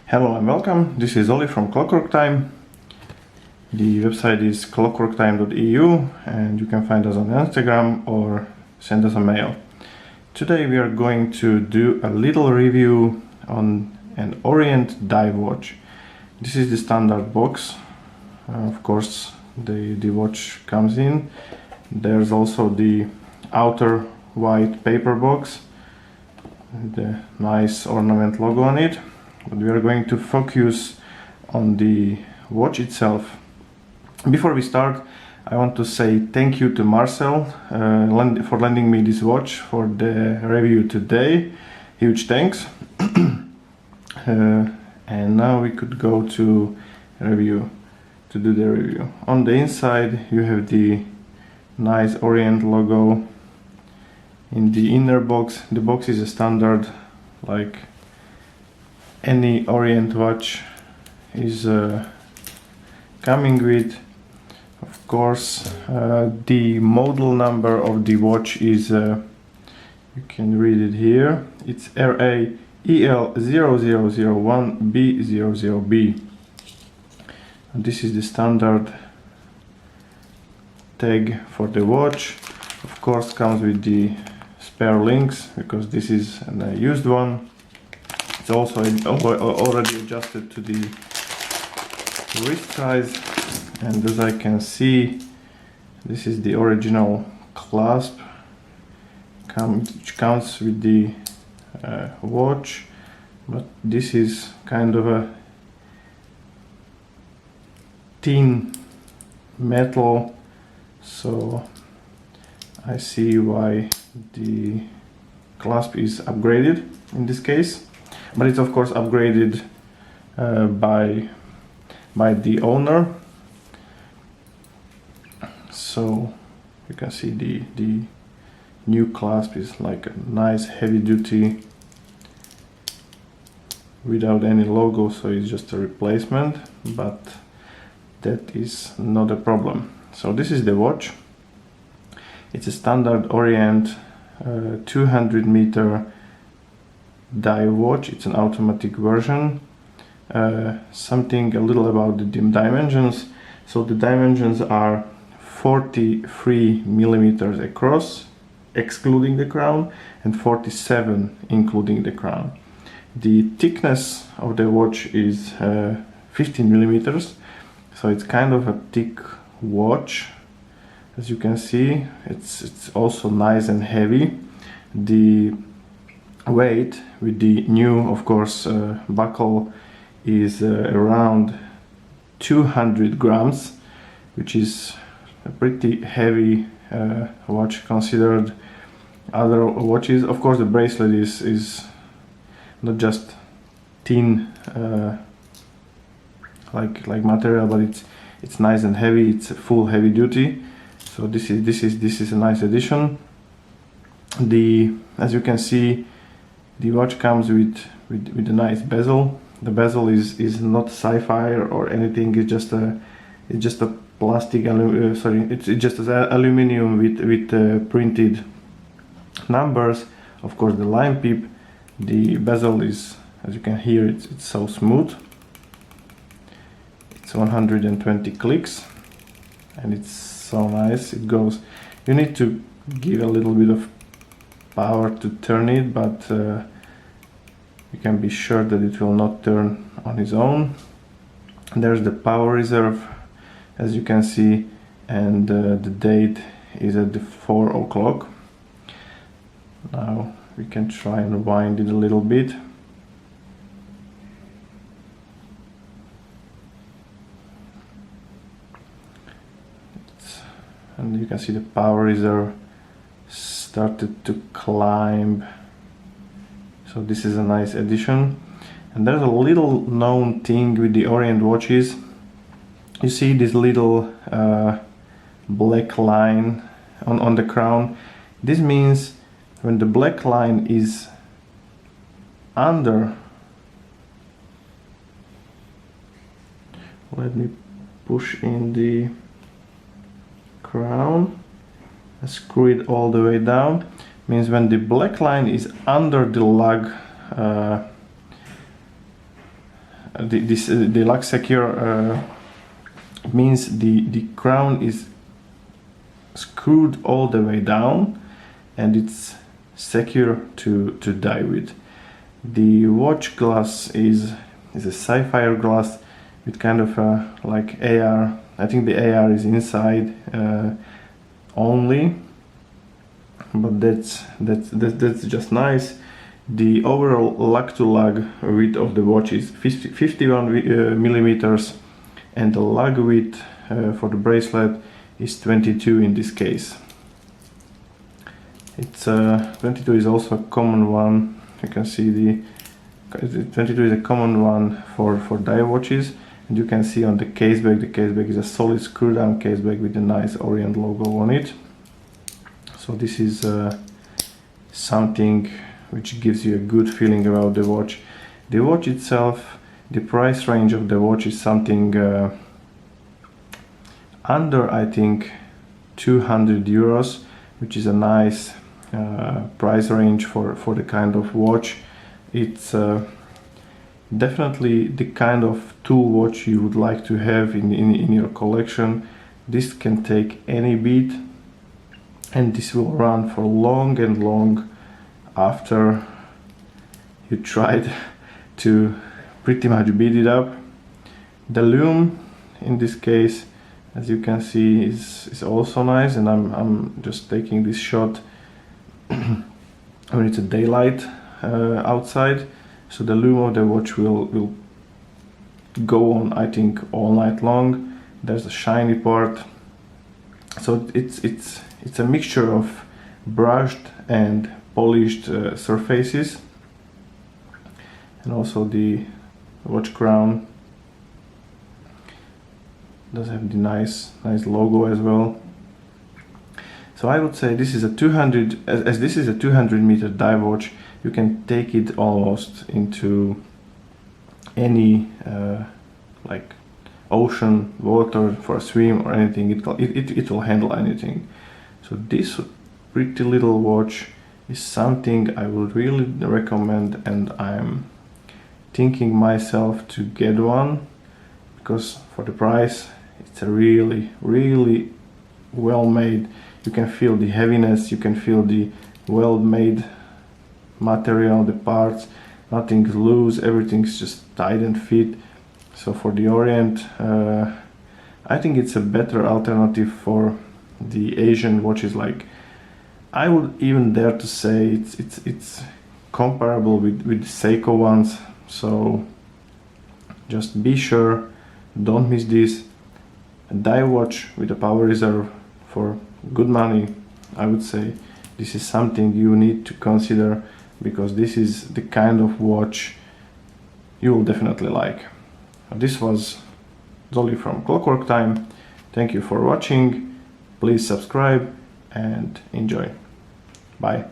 Hello and welcome, this is Oli from ClockWorkTime. The website is clockworktime.eu and you can find us on Instagram or send us a mail. Today we are going to do a little review on an Orient dive watch. This is the standard box. Of course the watch comes in. There's also the outer white paper box, the nice ornament logo on it. But we are going to focus on the watch itself. Before we start, I want to say thank you to Marcel for lending me this watch for the review today. Huge thanks. And now we could go to do the review. On the inside you have the nice Orient logo. In the inner box, the box is a standard, like any Orient watch is coming with. Of course, the model number of the watch is, you can read it here, it's RA-EL0001B00B. And this is the standard tag for the watch. Of course, comes with the spare links because this is a used one. It's also already adjusted to the wrist size, and as I can see, this is the original clasp which comes with the watch, but this is kind of a thin metal, so I see why the clasp is upgraded in this case. But it's of course upgraded by the owner. So you can see the new clasp is like a nice heavy duty without any logo, so it's just a replacement, but that is not a problem. So this is the watch. It's a standard Orient 200m dive watch. It's an automatic version. Something a little about the dimensions. So the dimensions are 43 millimeters across, excluding the crown, and 47 including the crown. The thickness of the watch is 15 millimeters, so it's kind of a thick watch. As you can see, it's also nice and heavy. The weight with the new, of course, buckle is around 200 grams, which is a pretty heavy watch considered other watches. Of course, the bracelet is not just thin like material, but it's nice and heavy. It's a full heavy duty. So this is a nice addition. As you can see, the watch comes with a nice bezel. The bezel is not sapphire or anything. It's just a plastic. It's just aluminum with printed numbers. Of course, the line peep. The bezel is, as you can hear, it's so smooth. It's 120 clicks, and it's so nice. It goes. You need to give a little bit of power to turn it, but you can be sure that it will not turn on its own. There's the power reserve, as you can see, and the date is at the 4 o'clock. Now we can try and wind it a little bit. And you can see the power reserve started to climb. So this is a nice addition. And there's a little known thing with the Orient watches. You see this little black line on the crown. This means when the black line is under, let me push in the crown, screw it all the way down, means when the black line is under the lug the lock secure means the crown is screwed all the way down and it's secure to die with. The watch glass is a sapphire glass with kind of like AR. I think the AR is inside only, but that's just nice. The overall lug-to-lug width of the watch is 51 millimeters, and the lug width for the bracelet is 22 in this case. It's 22 is also a common one. You can see the 22 is a common one for dive watches, and you can see on the case back, the case back is a solid screw down case back with a nice Orient logo on it. So this is something which gives you a good feeling about the watch. The watch itself, the price range of the watch is something under, I think, 200 euros, which is a nice price range for the kind of watch. It's definitely the kind of tool watch you would like to have in your collection. This can take any beat, and this will run for long and long after you tried to pretty much beat it up. The lume in this case, as you can see, is also nice, and I'm just taking this shot when it's a daylight outside, so the lume of the watch will go on, I think, all night long. There's a shiny part, so it's a mixture of brushed and polished surfaces, and also the watch crown does have the nice logo as well. So I would say this is a 200, as this is a 200-meter dive watch, you can take it almost into any like ocean, water, for a swim or anything. It will handle anything. So this pretty little watch is something I would really recommend, and I'm thinking myself to get one, because for the price it's a really well made. You can feel the heaviness, you can feel the well made material, the parts, nothing's loose, everything's just tight and fit. So for the Orient, I think it's a better alternative for the Asian watches. Like, I would even dare to say it's comparable with the Seiko ones. So just be sure, don't miss this. A dive watch with a power reserve for good money. I would say this is something you need to consider, because this is the kind of watch you will definitely like. This was Zoli from Clockwork Time. Thank you for watching. Please subscribe and enjoy. Bye.